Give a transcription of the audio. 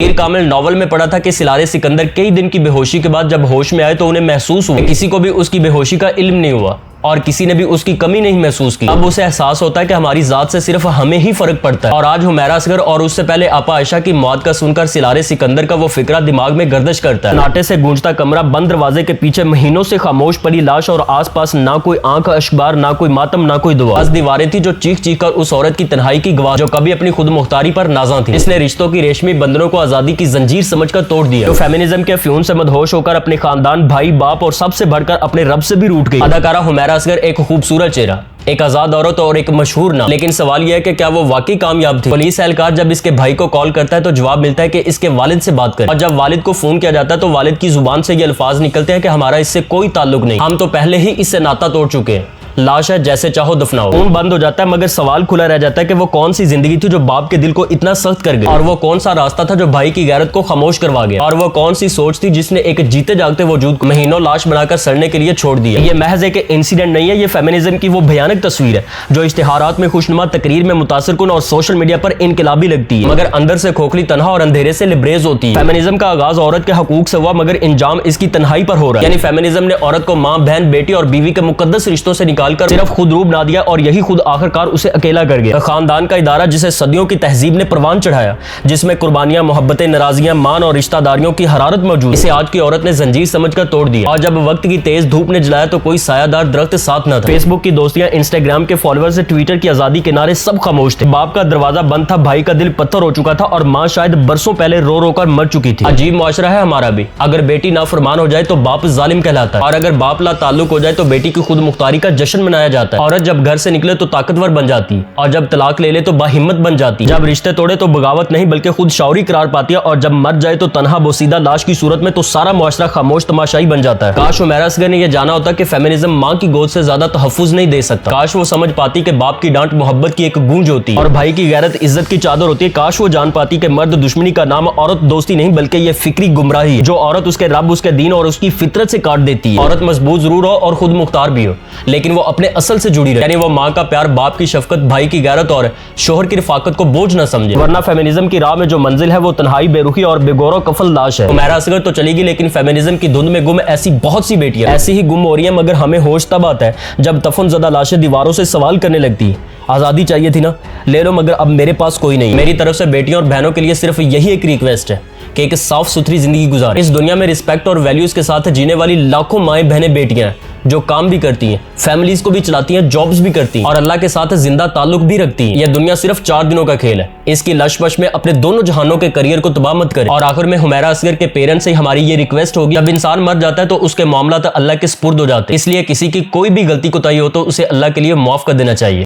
मीर कामिल novel में पढ़ा था कि सिलारे सिकंदर कई दिन की बेहोशी के बाद जब होश में आए तो उन्हें महसूस हुआ किसी को भी उसकी बेहोशी का इल्म नहीं हुआ और किसी ने भी उसकी कमी नहीं महसूस की। अब उसे एहसास होता है कि हमारी जात से सिर्फ हमें ही फर्क पड़ता है। और आज हुमैरा असगर और उससे पहले आपा आयशा की मौत का सुनकर सिलारे सिकंदर का वो फिक्रा दिमाग में गर्दिश करता है। नाटे से गूंजता कमरा, बंद दरवाजे के पीछे महीनों से खामोश पड़ी लाश और आसपास ना कोई आंख अशबार, ना कोई मातम, ना कोई दुआ। बस दीवारें थी जो चीख चीख कर उस औरत की तन्हाई की गवाह, जो कभी अपनी खुद मुख्तारी पर नाज़ा थी। इसने रिश्तों की रेशमी बंधनों को आजादी की जंजीर समझकर तोड़ दिया। तो फेमिनिज्म के फ्यून से मदहोश होकर अपने खानदान, भाई, बाप और सबसे बढ़कर अपने रब से भी रूठ गई। अदाकारा हुमैरा असगर एक खूबसूरत चेहरा, एक आजाद औरत और एक मशहूर नाम। लेकिन सवाल यह है कि क्या वो वाकई कामयाब थी? पुलिस एहलकार जब इसके भाई को कॉल करता है तो जवाब मिलता है कि इसके वालिद से बात करें। और जब वालिद को फोन किया जाता है तो वालिद की जुबान से ये अल्फाज निकलते हैं कि हमारा इससे कोई ताल्लुक नहीं, हम तो पहले ही इससे नाता तोड़ चुके हैं, लाश है, जैसे चाहो दफनाओ। फोन बंद हो जाता है, मगर सवाल खुला रह जाता है कि वो कौन सी जिंदगी थी जो बाप के दिल को इतना सख्त कर गई, और वो कौन सा रास्ता था जो भाई की गैरत को खामोश करवा गया, और वो कौन सी सोच थी जिसने एक जीते जागते वजूद को महीनों लाश बनाकर सड़ने के लिए छोड़ दिया। ये महज एक इंसिडेंट नहीं है, ये फेमिनिज्म की वो भयानक तस्वीर है जो इश्तिहारात में खुशनुमा, तकरीर में मुतासिरकुन और सोशल मीडिया पर इनकलाबी लगती है, मगर अंदर से खोखली, तनहा और अंधेरे से लिबरेज होती है। फेमिनिज्म का आगाज औरत के हकूक से हुआ, मगर इंजाम इसकी तन्हाई पर हो रहा है। यानी फेमिनिज्म ने औरत को माँ, बहन, बेटी और बीवी के मुकद्दस रिश्तों से निकालकर सिर्फ खुद रूप बना दिया, और यही खुद आखिरकार उसे अकेला कर गया। खानदान का इदारा जिसे सदियों की तहजीब ने परवान चढ़ाया, जिसमें कुर्बानियां, मोहब्बतें, नाराजियां, मान और रिश्तेदारियों की हरारत मौजूद, इसे आज की औरत ने जंजीर समझकर तोड़ दिया। और जब वक्त की तेज धूप ने जलाया तो कोई सायादार दरख्त साथ न था। फेसबुक की दोस्तियां, इंस्टाग्राम के फॉलोअर्स से ट्विटर की आजादी किनारे सब खामोश थे। बाप का दरवाजा बंद था, भाई का दिल पत्थर हो चुका था, और माँ शायद बरसों पहले रो रो कर मर चुकी थी। अजीब मुआशरा है हमारा भी। अगर बेटी नाफरमान हो जाए तो बाप जालिम कहलाता है, और अगर बाप ला ताल्लुक हो जाए तो बेटी की खुद मुख्तारी का जश्न मनाया जाता है। औरत जब घर से निकले तो ताकतवर बन जाती है, और जब तलाक ले ले तो बाहिम्मत बन जाती है। जब रिश्ते तोड़े तो बगावत नहीं बल्कि खुद शौरी करार पाती है, और जब मर जाए तो तनहा बोसीदा लाश की सूरत में तो सारा मुआशरा खामोश तमाशाई बन जाता है। काश हुमैरा असगर ने यह जाना होता कि फेमिनिज्म माँ की गोद से ज्यादा तहफ्फुज नहीं दे सकता। काश वो समझ पाती कि बाप की डांट मोहब्बत की एक गूंज होती है, और भाई की गैरत इज्जत की चादर होती है। काश वो जान पाती कि मर्द दुश्मनी का नाम औरत दोस्ती नहीं बल्कि ये फिक्री गुमराही है, जो औरत उसके रब, उसके दीन और उसकी फितरत से काट देती है। औरत मजबूत जरूर हो और खुद मुख्तार भी हो, लेकिन वो अपने असल से जुड़ी रहे। यानी वो माँ का प्यार, बाप की शफकत, भाई की गैरत और शोहर की रिफाकत को बोझ न समझे। वरना फेमिनिज्म की राह में जो मंजिल है वो तन्हाई, बेरुखी और बेगौरो कफल लाश है। हुमैरा असगर तो चलेगी, लेकिन फेमिनिज्म की धुंध में गुम ऐसी बहुत सी बेटियां ऐसी ही गुम हो रही हैं। मगर हमें होश तब आता है जब दफन ज़दा लाशें दीवारों से सवाल करने लगती है, आज़ादी चाहिए थी ना, ले लो, मगर अब मेरे पास कोई नहीं। मेरी तरफ से बेटियों और बहनों के लिए सिर्फ यही एक रिक्वेस्ट है कि एक साफ सुथरी जिंदगी गुजारें। इस दुनिया में रिस्पेक्ट और वैल्यूज के साथ जीने वाली लाखों माएं, बहनें, बेटियां जो काम भी करती हैं, फैमिलीज को भी चलाती हैं, जॉब्स भी करती हैं, और अल्लाह के साथ जिंदा ताल्लुक भी रखती हैं। यह दुनिया सिर्फ 4 दिनों का खेल है। इसकी लशपश में अपने दोनों जहानों के करियर को तबाह मत करें। और आखिर में हुमैरा असगर के पेरेंट्स से हमारी ये रिक्वेस्ट होगी, जब इंसान मर जाता है तो उसके मामला अल्लाह के स्पुर्द हो जाते हैं, इसलिए किसी की कोई भी गलती कोताही हो तो उसे अल्लाह के लिए माफ कर देना चाहिए।